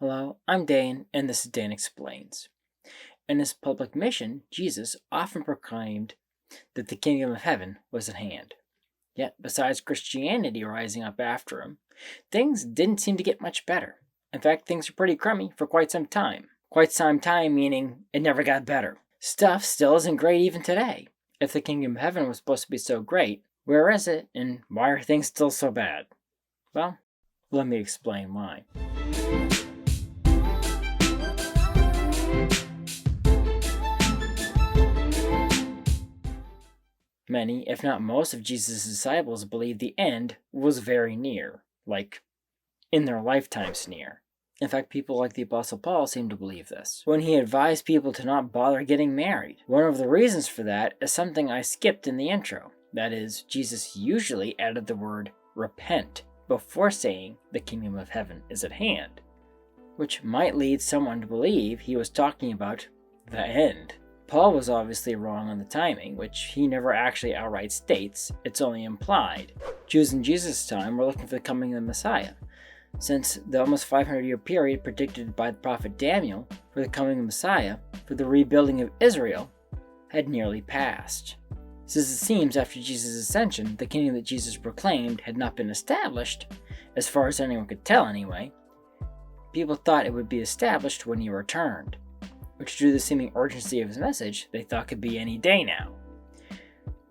Hello, I'm Dane, and this is Dane Explains. In his public mission, Jesus often proclaimed that the kingdom of heaven was at hand. Yet, besides Christianity rising up after him, things didn't seem to get much better. In fact, things were pretty crummy for quite some time. Quite some time meaning it never got better. Stuff still isn't great even today. If the kingdom of heaven was supposed to be so great, where is it, and why are things still so bad? Well, let me explain why. Many, if not most, of Jesus' disciples believed the end was very near, like in their lifetimes near. In fact, people like the Apostle Paul seem to believe this, when he advised people to not bother getting married. One of the reasons for that is something I skipped in the intro. That is, Jesus usually added the word repent before saying the kingdom of heaven is at hand, which might lead someone to believe he was talking about the end. Paul was obviously wrong on the timing, which he never actually outright states, it's only implied. Jews in Jesus' time were looking for the coming of the Messiah, since the almost 500-year period predicted by the prophet Daniel for the coming of Messiah for the rebuilding of Israel had nearly passed. Since it seems after Jesus' ascension, the kingdom that Jesus proclaimed had not been established, as far as anyone could tell anyway, people thought it would be established when he returned, which due to the seeming urgency of his message, they thought could be any day now.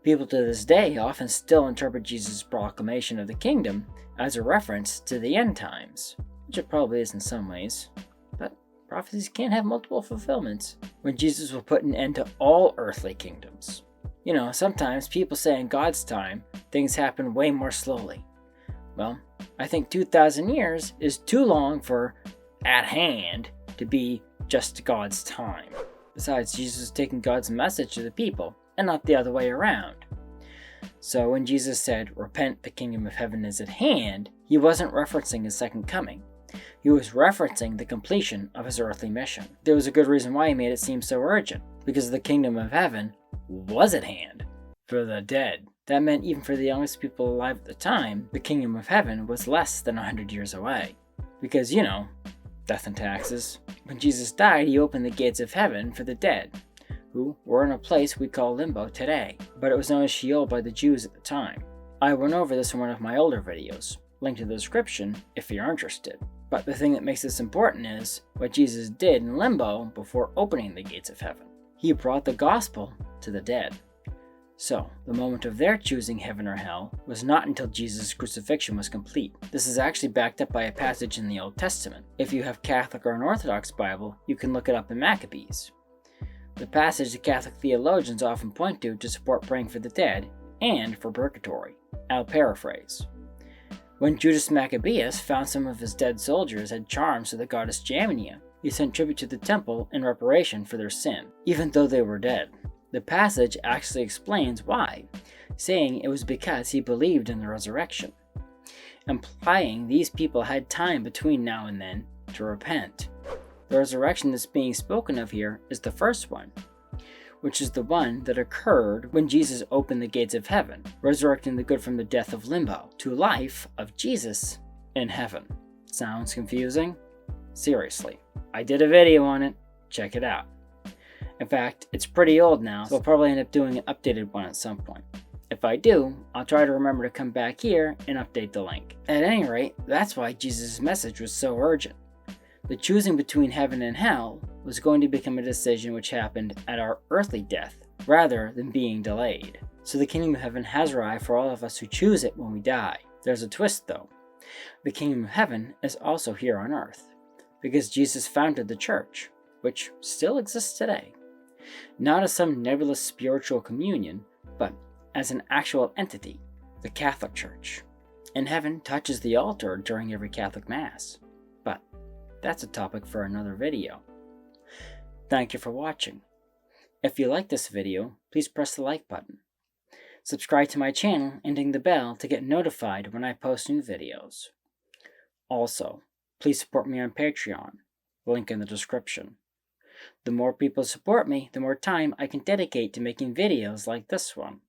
People to this day often still interpret Jesus' proclamation of the kingdom as a reference to the end times, which it probably is in some ways, but prophecies can't have multiple fulfillments when Jesus will put an end to all earthly kingdoms. You know, sometimes people say in God's time, things happen way more slowly. Well, I think 2,000 years is too long for at hand to be just God's time. Besides, Jesus is taking God's message to the people, and not the other way around. So when Jesus said, repent, the kingdom of heaven is at hand, he wasn't referencing his second coming. He was referencing the completion of his earthly mission. There was a good reason why he made it seem so urgent, because the kingdom of heaven was at hand for the dead. That meant even for the youngest people alive at the time, the kingdom of heaven was less than 100 years away. Because, you know, death and taxes. When Jesus died, he opened the gates of heaven for the dead, who were in a place we call limbo today, but it was known as Sheol by the Jews at the time. I went over this in one of my older videos, linked in the description if you're interested. But the thing that makes this important is what Jesus did in limbo before opening the gates of heaven. He brought the gospel to the dead. So, the moment of their choosing heaven or hell was not until Jesus' crucifixion was complete. This is actually backed up by a passage in the Old Testament. If you have Catholic or an Orthodox Bible, you can look it up in Maccabees. The passage the Catholic theologians often point to support praying for the dead and for purgatory. I'll paraphrase. When Judas Maccabeus found some of his dead soldiers had charms to the goddess Jamnia, he sent tribute to the temple in reparation for their sin, even though they were dead. The passage actually explains why, saying it was because he believed in the resurrection, implying these people had time between now and then to repent. The resurrection that's being spoken of here is the first one, which is the one that occurred when Jesus opened the gates of heaven, resurrecting the good from the death of limbo to life of Jesus in heaven. Sounds confusing? Seriously, I did a video on it. Check it out. In fact, it's pretty old now, so I'll probably end up doing an updated one at some point. If I do, I'll try to remember to come back here and update the link. At any rate, that's why Jesus' message was so urgent. The choosing between heaven and hell was going to become a decision which happened at our earthly death, rather than being delayed. So the kingdom of heaven has arrived for all of us who choose it when we die. There's a twist though. The kingdom of heaven is also here on earth, because Jesus founded the church, which still exists today. Not as some nebulous spiritual communion, but as an actual entity, the Catholic Church. And heaven touches the altar during every Catholic Mass. But that's a topic for another video. Thank you for watching. If you like this video, please press the like button. Subscribe to my channel and ding the bell to get notified when I post new videos. Also, please support me on Patreon, link in the description. The more people support me, the more time I can dedicate to making videos like this one.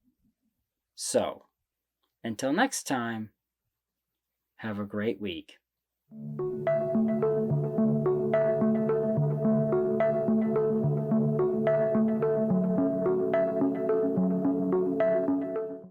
So, until next time, have a great week.